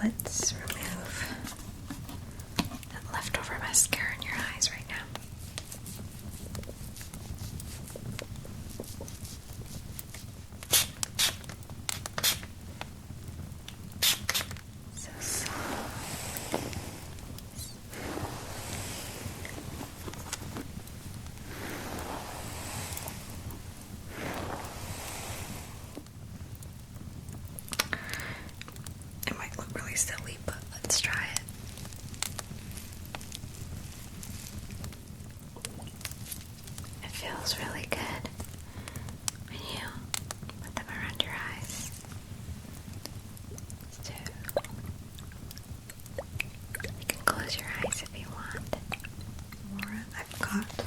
let's remove that leftover mascara in your eyes right now. So soft. It might look really silly, but let's try it. It feels really good when you put them around your eyes. So you can close your eyes if you want. Or I've got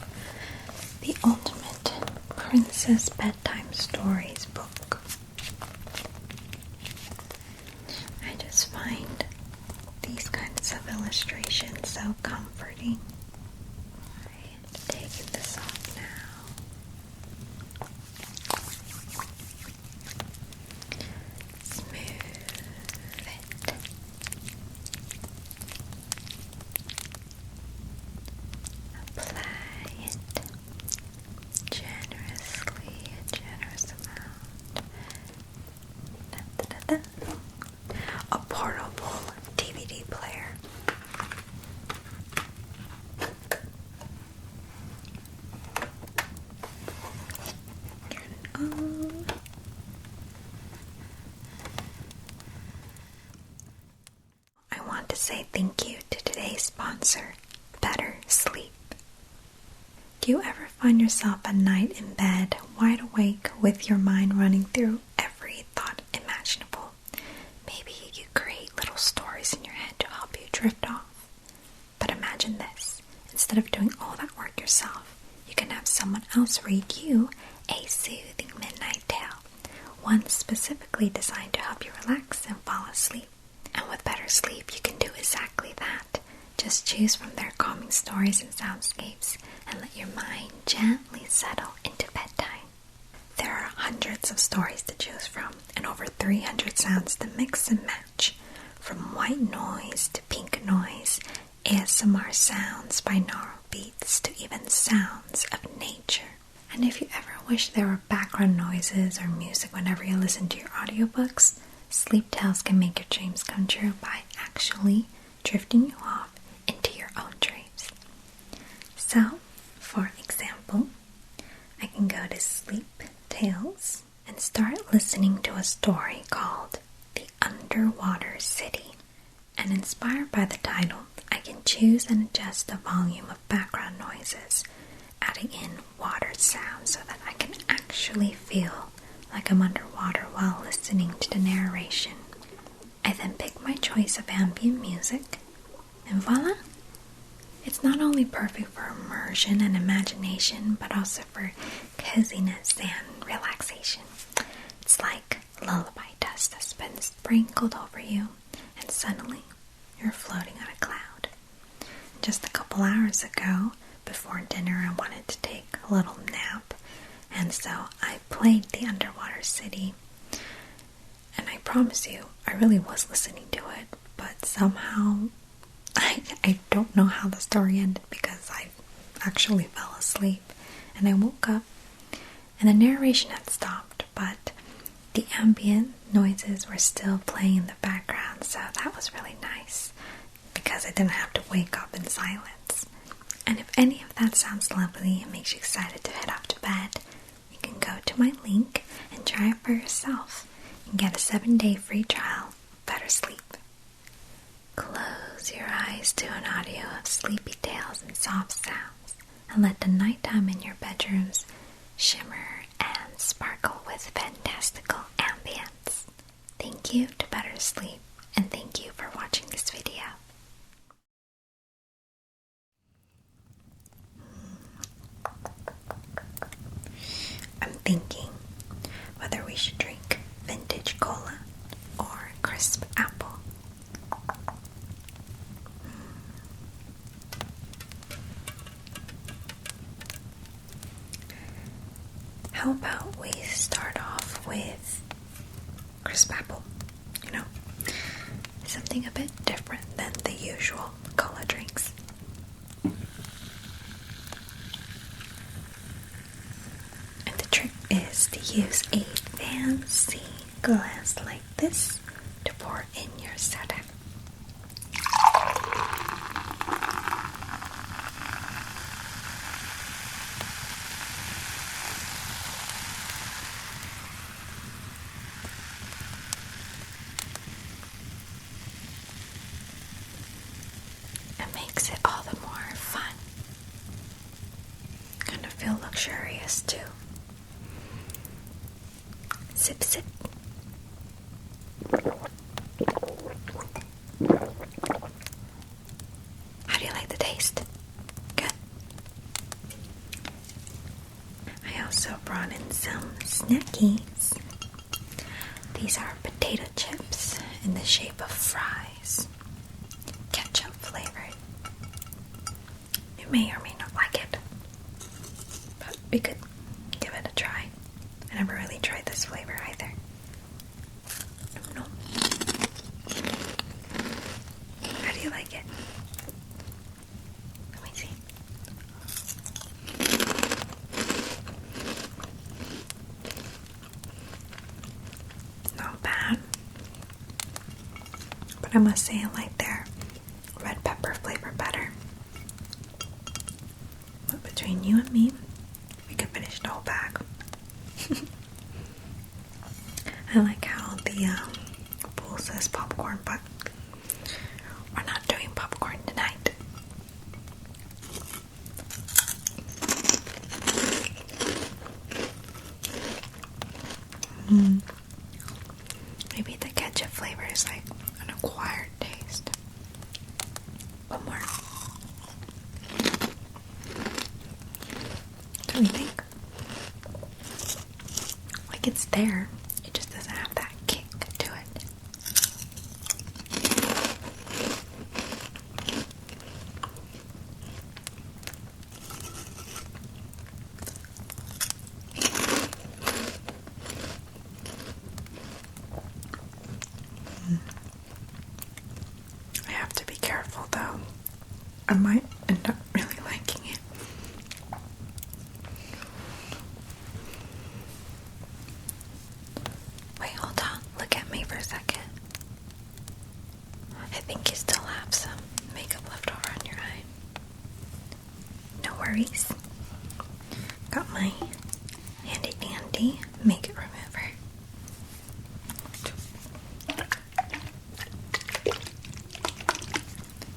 the Ultimate Princess Bedtime Stories book. I just find these kinds of illustrations so comforting. Alright, taking this off now. Smooth it. Apply it generously, a generous amount. Da, da, da, da. A portable DVD player. Turn it on. I want to say thank you to today's sponsor, Better Sleep. Do you ever find yourself at night in bed, wide awake, with your mind running through every thought imaginable? Maybe you create little stories in your head to help you drift off. But imagine this. Instead of doing all that work yourself, you can have someone else read you a soothing midnight tale, one specifically designed to help you relax and fall asleep. And with Better Sleep, you can do exactly that. Just choose from their calming stories and soundscapes and let your mind gently settle into bedtime. There are hundreds of stories to choose from and over 300 sounds to mix and match. From white noise to pink noise, ASMR sounds, binaural beats, to even sounds of nature. And if you ever wish there were background noises or music whenever you listen to your audiobooks, Sleep Tales can make your dreams come true by actually drifting you off into your own dreams. So, for example, I can go to Sleep Tales and start listening to a story called The Underwater City. And inspired by the title, I can choose and adjust the volume of background noises, adding in water sounds so that I can actually feel like I'm underwater while listening to the narration. I then pick my choice of ambient music, and voila! It's not only perfect for immersion and imagination, but also for coziness and relaxation. It's like lullaby dust that's been sprinkled over you, and suddenly you're floating on a cloud. Just a couple hours ago, before dinner, I wanted to take a little nap, and so I played The Underwater City. And I promise you, I really was listening to it, but somehow I don't know how the story ended because I actually fell asleep and I woke up and the narration had stopped, but the ambient noises were still playing in the background, so that was really nice because I didn't have to wake up in silence. And if any of that sounds lovely and makes you excited to head off to bed, you can go to my link and try it for yourself and get a 7-day free trial of Better Sleep. Close your eyes to an audio of sleepy tales and soft sounds, and let the nighttime in your bedrooms shimmer and sparkle with fantastical ambience. Thank you to Better Sleep, and thank you for watching this video. I'm thinking whether we should drink vintage cola or crisp apple. How about we start off with crisp apple? You know, something something a bit different than the usual cola drinks. And the trick is to use a fancy glass like this to pour in your soda. It makes it all the more fun. Kind of feel luxurious too. Sip, sip. How do you like the taste? Good. I also brought in some snackies. These are potato chips in the shape of fries. Ketchup flavored. You may or may not like it, but we could give it a try. I never really tried this flavor either. No. How do you like it? Let me see. Not bad. But I must say I like their red pepper flavor better. But between you and me, we could finish the whole bag. I like how the bowl says popcorn, but we're not doing popcorn tonight. Maybe the ketchup flavor is like an acquired taste. One more. Don't you think? Like it's there. It just doesn't have that kick to it. I have to be careful though. I might end up really liking it. Wait, hold on. Look at me for a second. I think you still have some makeup left over on your eye. No worries. Got my handy dandy makeup remover.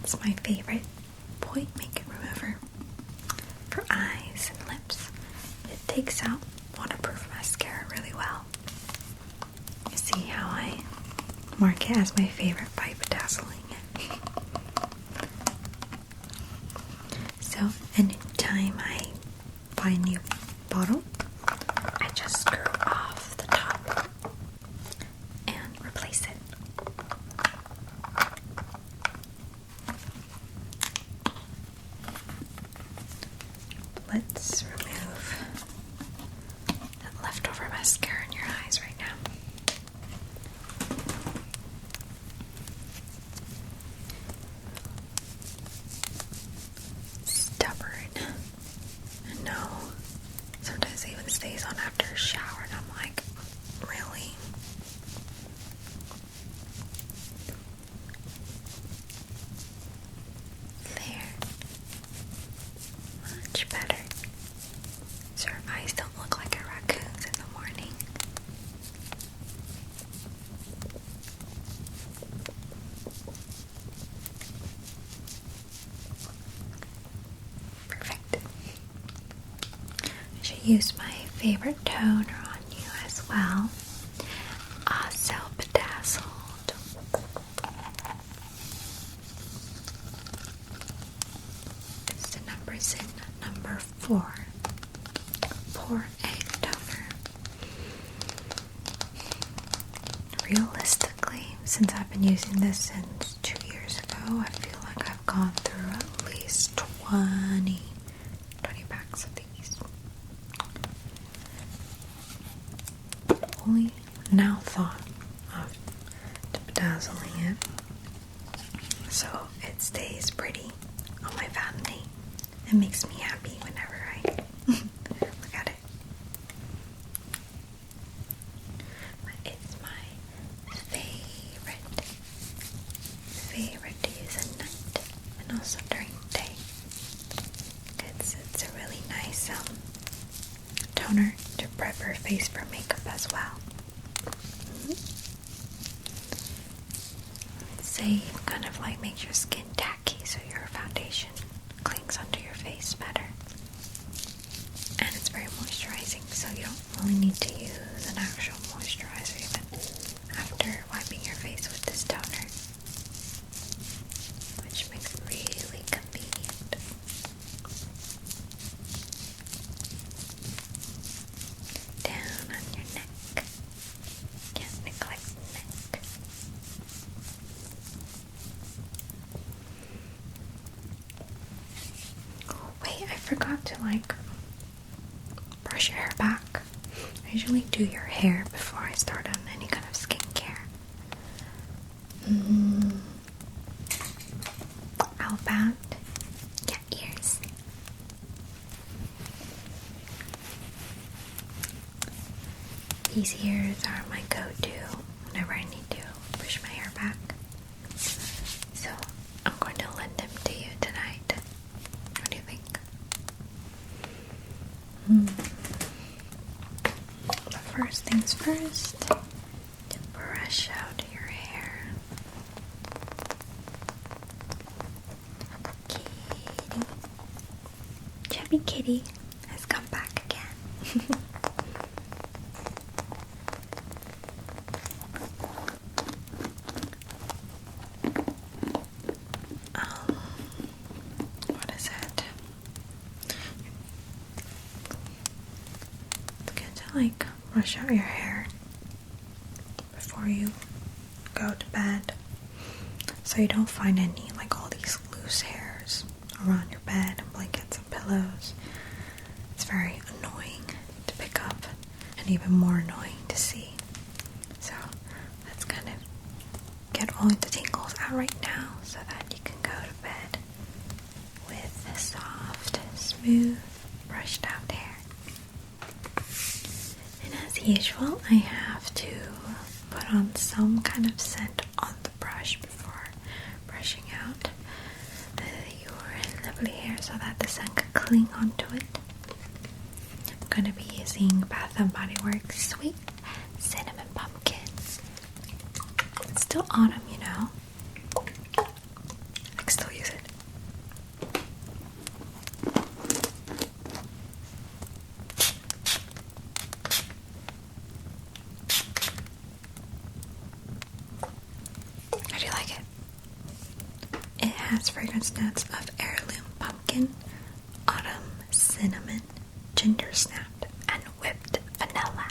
It's my favorite point makeup remover for eyes and lips. It takes out waterproof mascara really well. You see how I mark it as my favorite by bedazzling it. So anytime I buy a new bottle, I just screw off the top and replace it. Let's remove that leftover mascara in your eyes right now. Stubborn. I know. Sometimes it even stays on after a shower and I'm like, really? There. Much better. So our eyes don't look like a raccoon's in the morning. Perfect. I should use my favorite toner on you as well. Also bedazzled. It's the numbers in number 4. Pore Egg Toner. Realistically, since I've been using this since 2 years ago, I feel like I've gone through at least 20 packs of these. Only now thought of bedazzling it. so it stays pretty on my vanity. It makes me happy whenever I look at it. But it's my favorite to use at night and also during the day. It's a really nice toner to prep your face for makeup as well. Say kind of like makes your skin tacky so your foundation clings onto your face better. And it's very moisturizing, so you don't really need to use an actual moisturizer even after wiping your face with this toner, which makes it really convenient. Down on your neck. Can't neglect the neck. Wait, I forgot to brush your hair back. I usually do your hair before I start on any kind of skincare. How about your ears? These ears are my go-to whenever I need to push my hair back. So I'm going to lend them to you tonight. What do you think? But first things first, to brush out your hair. Kitty. Chubby Kitty has come back again. What is it? It's good to brush out your hair before you go to bed, so you don't find any all these loose hairs around your bed and blankets and pillows. It's very annoying to pick up and even more annoying to see. So let's kind of get all the tingles out right now so that you can go to bed with soft, smooth, brushed out hair. And as usual, I have to put on some kind of scent on the brush before brushing out your lovely hair so that the scent can cling onto it. I'm going to be using Bath & Body Works Sweet Cinnamon Pumpkin. It's still autumn, you know. I can still use it. How do you like it? It has fragrance notes of heirloom pumpkin, autumn cinnamon, ginger snapped, and whipped vanilla.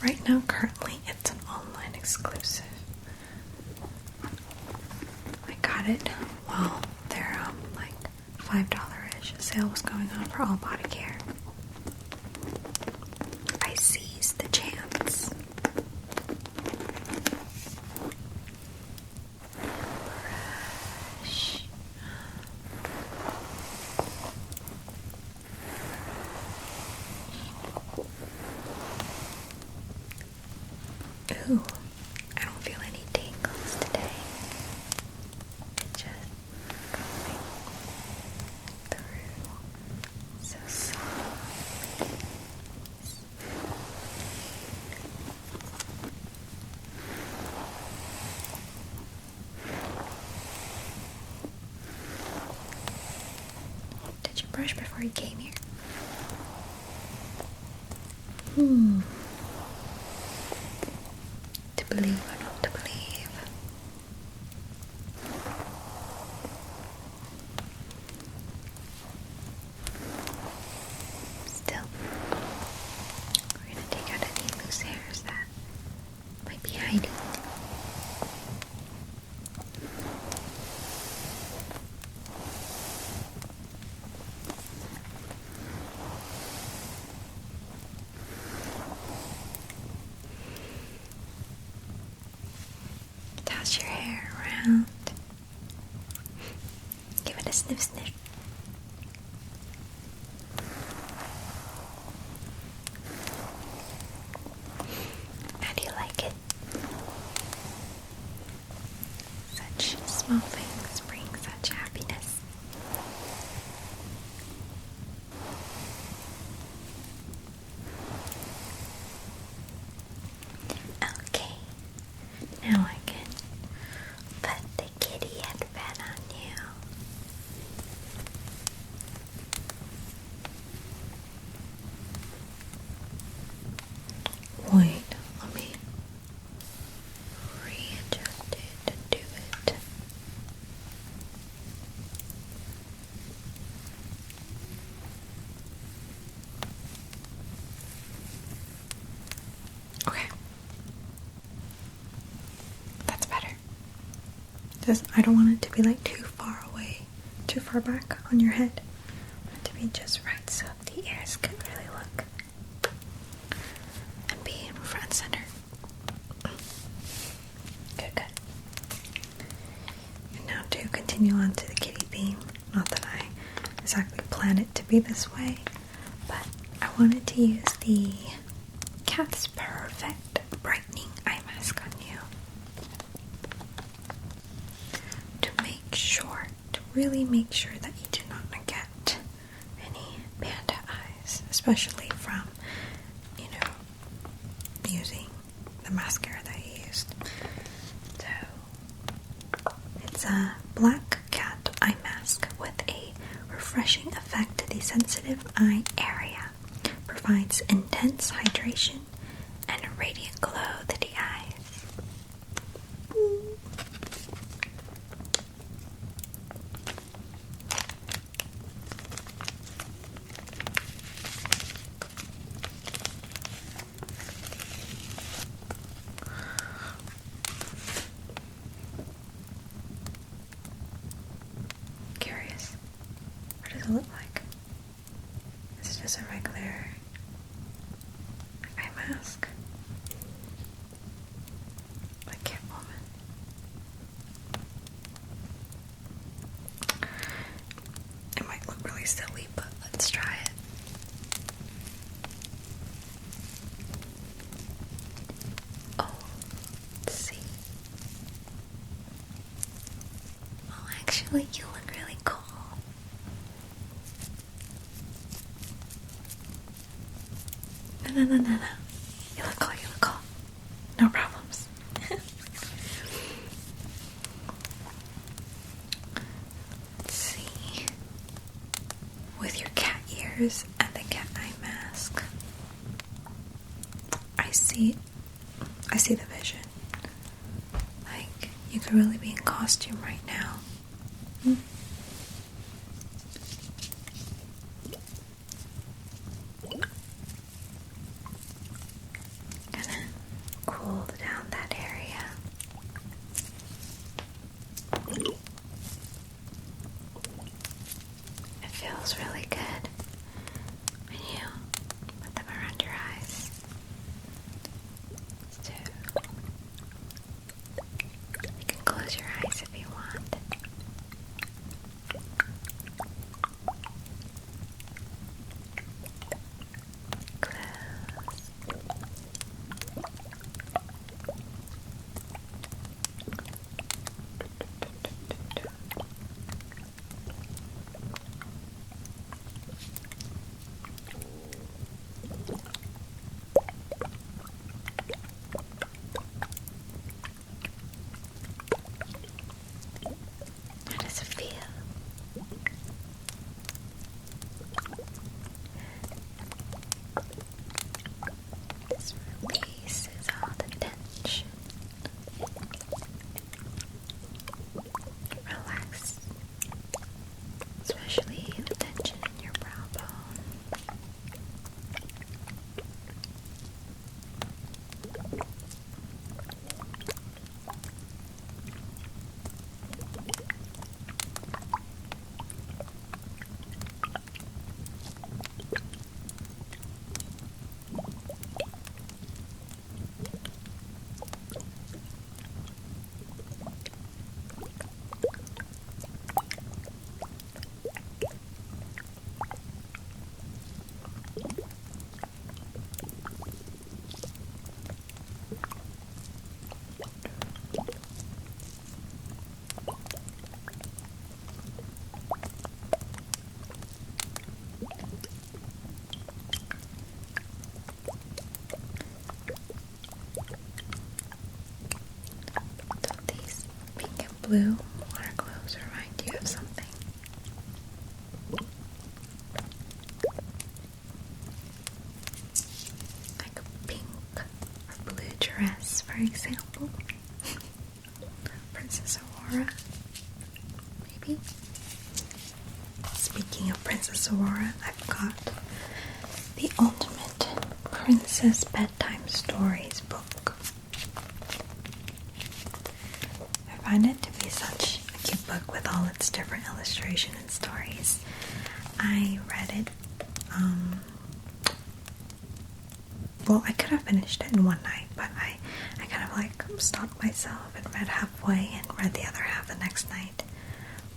Right now, currently, it's an online exclusive. I got it while their $5-ish sale was going on for all body care. I seized the chance. Brush. Ooh, I don't feel any tingles today. Just going through so softly. Did you brush before you came here? To believe or not to believe. Still, we're going to take out any loose hairs that might be hiding. around. Give it a sniff sniff. How do you like it? Such small things bring such happiness. Okay, now I can put the kitty headband on you. Wait, let me readjust it to do it. Okay. That's better. Just, I don't want it to be like too far away, too far back on your head. I want it to be just right so the ears can really look and be in front and center. Good, good. And now to continue on to the kitty theme, not that I exactly planned it to be this way, but I wanted to use the Cat's Perfect Brightening Eye Mask on you to really make sure that you do not get any panda eyes, especially from, using the mascara that you used. So, it's a black cat eye mask with a refreshing effect to the sensitive eye area. Provides intense hydration and a radiant glow to the eyes. Curious, what does it look like? Is it just a regular eye mask? I can't move it. It might look really silly, but let's try it. Oh, let's see. Oh, actually, you look really cool. No. You look cool. No problems. Let's see. With your cat ears and the cat eye mask, I see the vision. Like, you could really be in costume right now. Gonna cool down that area. It feels really good when you put them around your eyes. So, you can close your eyes if you want. Close. blue water clothes remind you of something? Like a pink or blue dress, for example. Princess Aurora, maybe? Speaking of Princess Aurora, I've got the Ultimate Princess Bedtime Stories book. I find it to be such a cute book with all its different illustrations and stories. I read it, well, I could have finished it in one night, but I kind of like stopped myself and read halfway and read the other half the next night.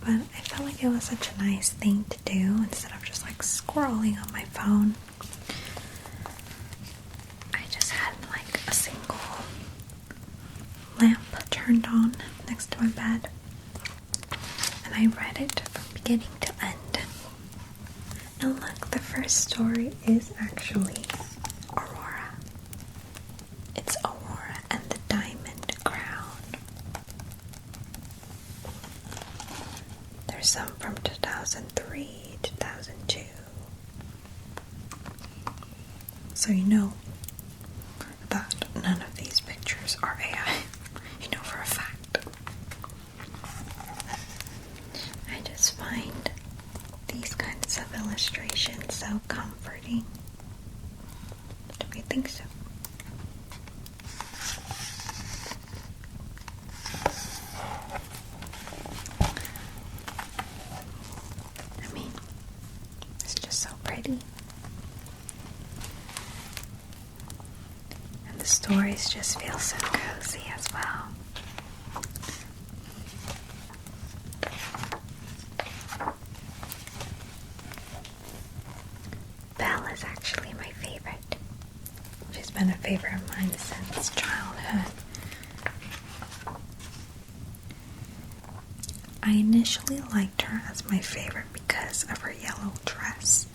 But I felt like it was such a nice thing to do instead of just like scrolling on my phone. I just had like a single lamp turned on next to my bed, and I read it from beginning to end. And look, the first story is actually Aurora. It's Aurora and the Diamond Crown. There's some from 2003, 2002. So you know that none of these pictures are AI. You know for a fact. I just find these kinds of illustrations so comforting. Don't you think so? I mean, it's just so pretty. And the stories just feel so cozy as well. Belle is actually my favorite. She's been a favorite of mine since childhood. I initially liked her as my favorite because of her yellow dress,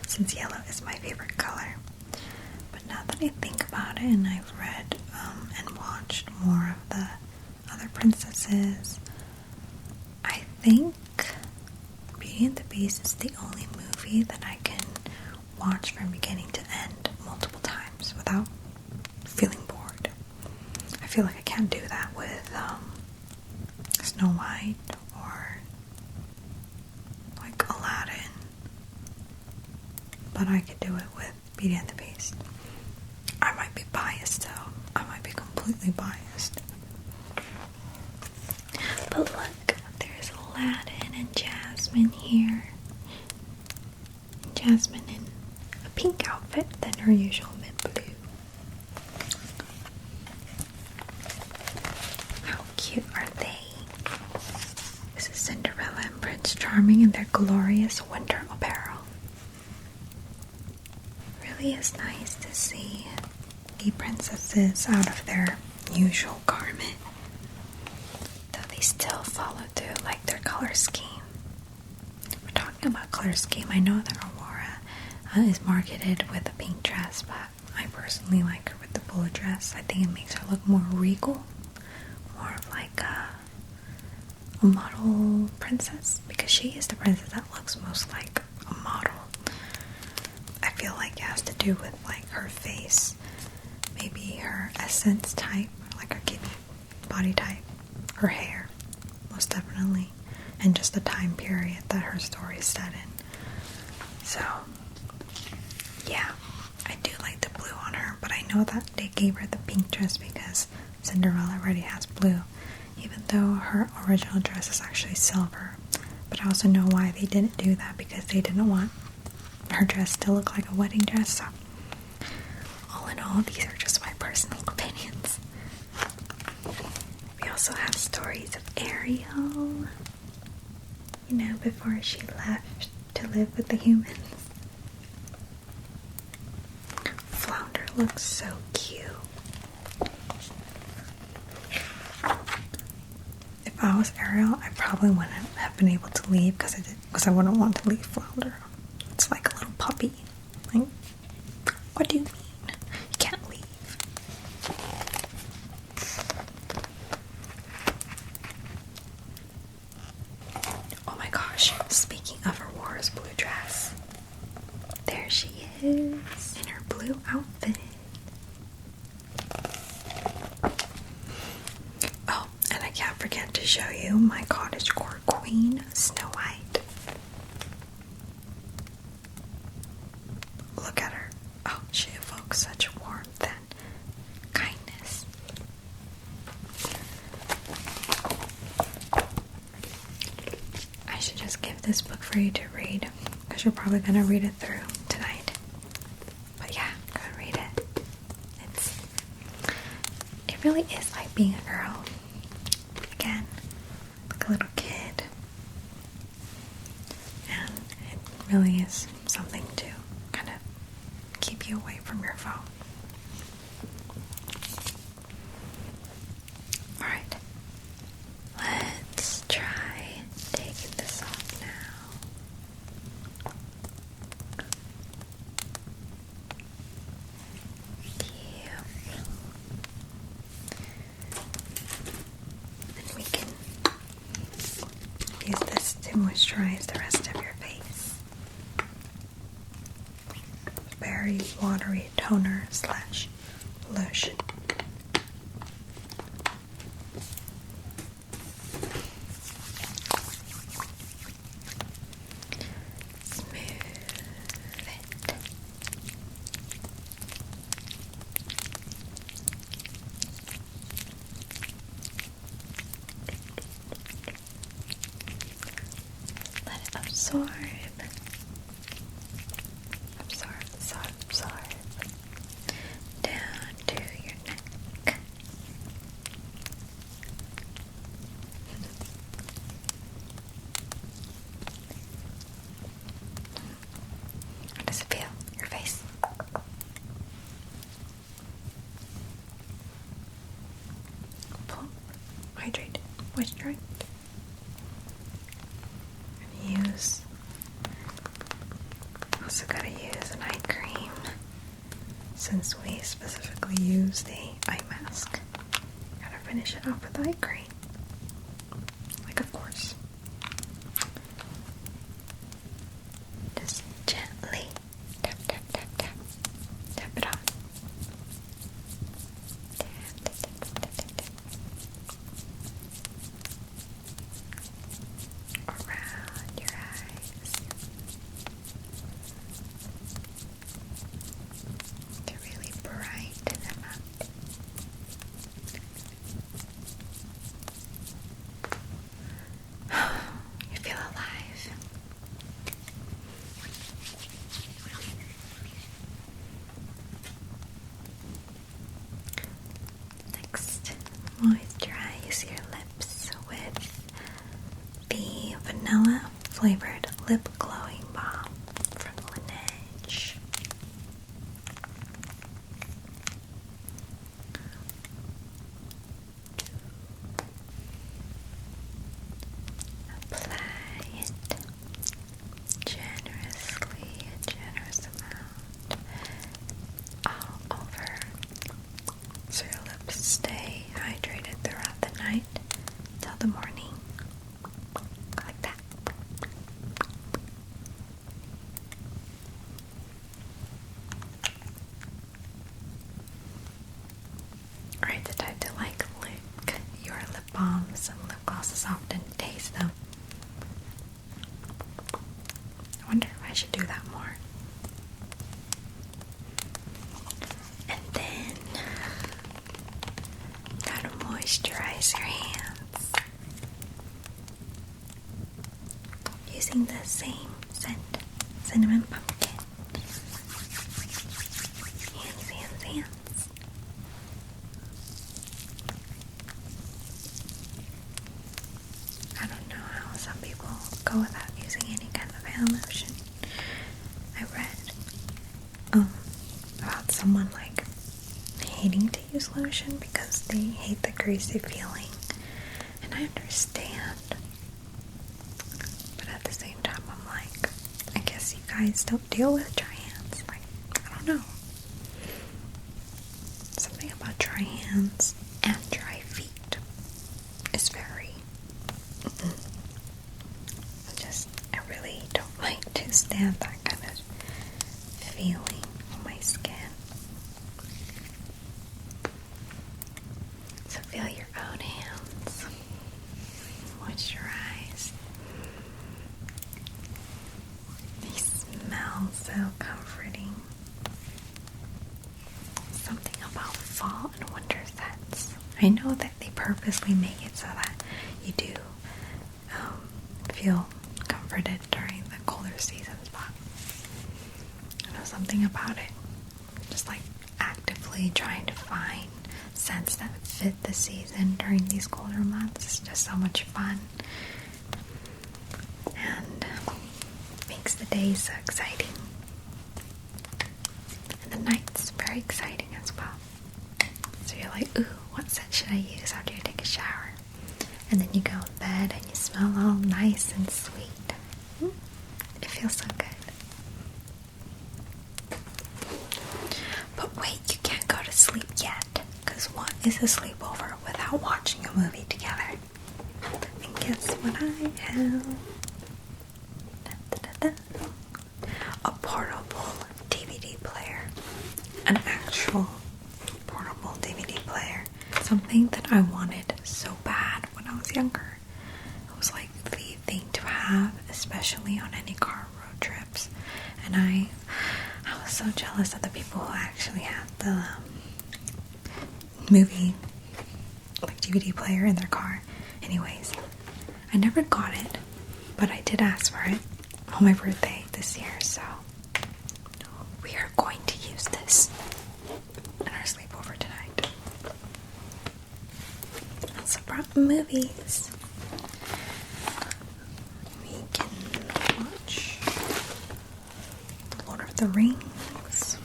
since yellow is my favorite color. But now that I think about it, and I've read and watched more of the other princesses, I think Beauty and the Beast is the only movie that I can watch from beginning to end multiple times without feeling bored. I feel like I can't do that with Snow White or like Aladdin, but I could do it with Beauty and the Beast. I might be biased though. I might be completely biased. But look, there's Aladdin and Jasmine here. Jasmine in a pink outfit than her usual mint blue. How cute are they? This is Cinderella and Prince Charming in their glorious winter apparel. Really is nice to see the princesses out of their usual garment, though they still follow through like their color scheme. We're talking about color scheme. I know that Aurora is marketed with a pink dress, but I personally like her with the blue dress. I think it makes her look more regal, more of like a model princess, because she is the princess that looks most like a model. I feel like it has to do with like her face, maybe her essence type, like her body type, her hair, most definitely, and just the time period that her story is set in. So, yeah, I do like the blue on her, but I know that they gave her the pink dress because Cinderella already has blue, even though her original dress is actually silver. But I also know why they didn't do that, because they didn't want her dress to look like a wedding dress. So, all in all, these are just my personal opinions. We also have stories of Ariel, you know, before she left to live with the humans. Flounder looks so cute. If I was Ariel, I probably wouldn't have been able to leave because I wouldn't want to leave Flounder. It's like a little puppy. Like, what do you mean? You can't leave. is in her blue outfit. Oh, and I can't forget to show you my cottagecore queen, Snow White. Look at her. Oh, she evokes such warmth and kindness. I should just give this book for you to read, because you're probably going to read it through tonight. But yeah, go and read it. It really is like being a girl. Again, like a little kid. And it really is something to kind of keep you away from your phone. Alright. Let's try taking this off now. And we can use this to moisturize the rest of your face. Very watery toner / lotion. Absorb. Down to your neck. How does it feel? Your face? Plump, hydrated, moisturized. Also gotta use an eye cream, since we specifically use the eye mask. Gotta finish it off with eye cream. Like, of course. Just gently tap, tap, tap, tap. Tap it on. Tap, tap, tap, tap, tap, tap. Around your eyes. To really brighten them up. You feel alive. Next, moisturize your lips with the vanilla flavored lip glowing balm from Laneige. Apply it generously, a generous amount all over, so your lips stay hydrated throughout the night till the morning. Like that. Are you the type to lick your lip balms and lip glosses often, taste them? I wonder if I should do that more. And then gotta moisturize your hands using the same scent, cinnamon pumpkin. Hands. I don't know how some people go without using any kind of hand lotion. I read about someone like hating to use lotion because they hate the greasy feeling, and I understand, but at the same time I'm like, I guess you guys don't deal with dry hands. Like, I don't know, something about dry hands and dry feet is very I really don't like to stand that kind of feeling. So feel your own hands. Moisturize. They smell so comforting. Something about fall and winter scents. I know that they purposely make it so that you do feel comforted during the colder seasons, but I know something about it. Just like actively trying to find scents that fit the season during these colder months is just so much fun and makes the days so exciting. And the nights very exciting as well. So you're like, ooh, what scent should I use after you take a shower? And then you go in bed and you smell all nice and sweet. It feels so good. But wait, you can't go to sleep yet. Because what is a sleepover without watching a movie together? And guess what I have? A portable DVD player. An actual portable DVD player. Something that I wanted so bad when I was younger. It was like the thing to have, especially on any car road trips. And I was so jealous of the people who actually had the movie, like DVD player in their car. Anyways, I never got it, but I did ask for it on my birthday this year, so we are going to use this in our sleepover tonight. Also brought movies. We can watch Lord of the Rings.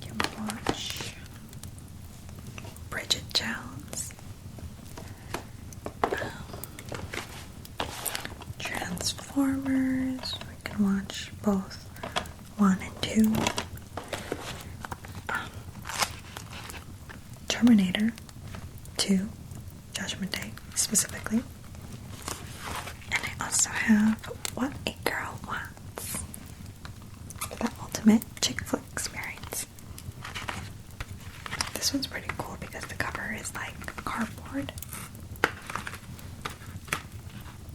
We can watch Bridget Jones. Transformers. We can watch both 1 and 2. Terminator 2, Judgment Day specifically. And I also have What a Girl Wants, the ultimate chick flick experience. This one's pretty cool because the cover is like cardboard.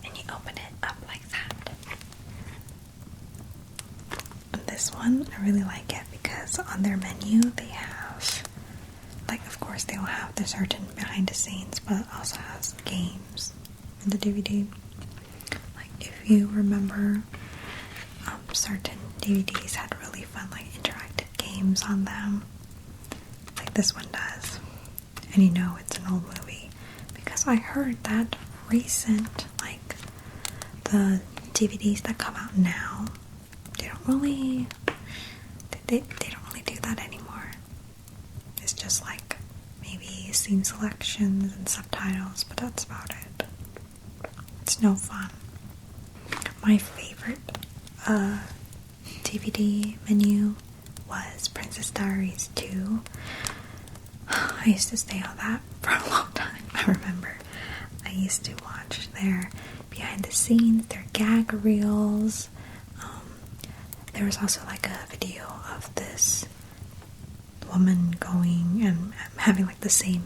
And you open it up like that. And this one, I really like it because on their menu they have, like, of course they will have the certain behind the scenes, but it also has games in the DVD. Like, if you remember, certain DVDs had really fun, like, interactive games on them. Like this one does. And you know it's an old movie. Because I heard that recent, like, the DVDs that come out now, they don't really do that anymore. It's just like maybe scene selections and subtitles, but that's about it. It's no fun. My favorite DVD menu was Princess Diaries 2. I used to stay on that for a long time. I remember I used to watch their behind the scenes, their gag reels. There was also like a video of this woman going and having like the same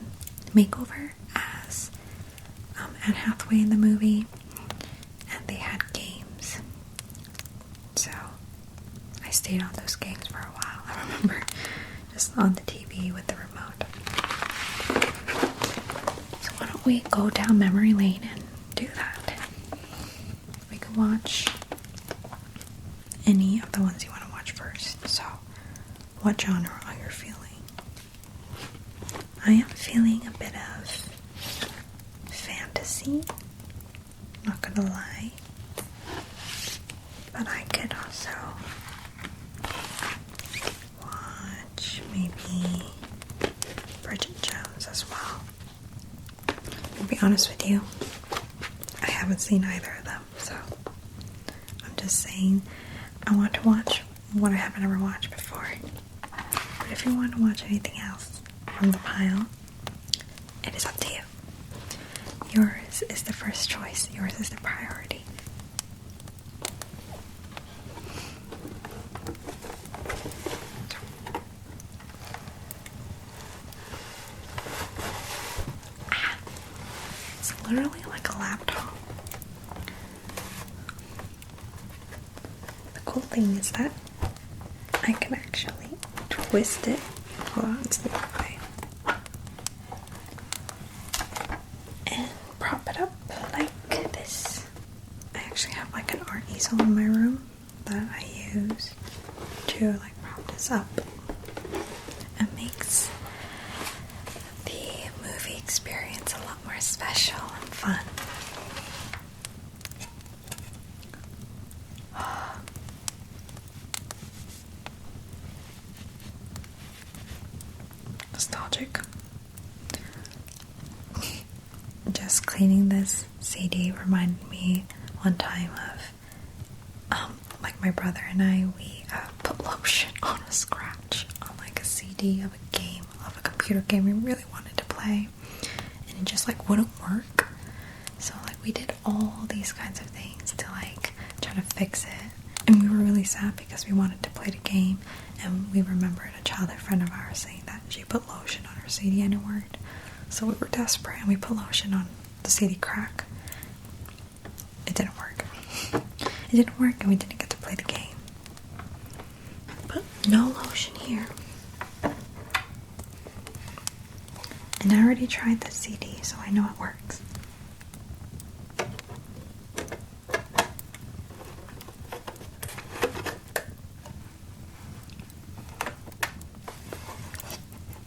makeover as Anne Hathaway in the movie, and they had games, so I stayed on those games for a while. I remember just on the TV with the remote. So why don't we go down memory lane and do that? We can watch any of the ones you want to watch first. So what genre are you feeling? I am feeling a bit of fantasy, not gonna lie, but I could also watch maybe Bridget Jones as well. To be honest with you, I haven't seen either of them, so I'm just saying I want to watch what I haven't ever watched before. But if you want to watch anything else from the pile, it is up to you. Yours is the first choice. Yours is the priority. It's literally like a laptop. The cool thing is that I can actually twist it. Hold on, it's the way. And prop it up like this. I actually have like an art easel in my room that I use to like prop this up. It makes the movie experience a lot more special and fun. Nostalgic. Just cleaning this CD reminded me one time of like my brother and I, we put lotion on a scratch on like a CD of a game, of a computer game we really wanted to play, and it just like wouldn't work. So like we did all these kinds of things to like try to fix it, and we were really sad because we wanted to play the game, and we remembered a childhood friend of ours saying that she put lotion on her CD and it worked. So we were desperate and we put lotion on the CD crack. It didn't work. It didn't work and we didn't get to play the game. But no lotion here. And I already tried the CD, so I know it works.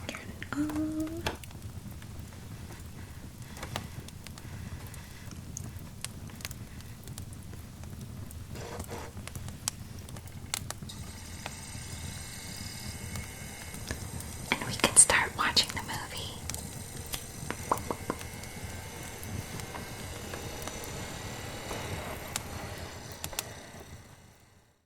Turn it on.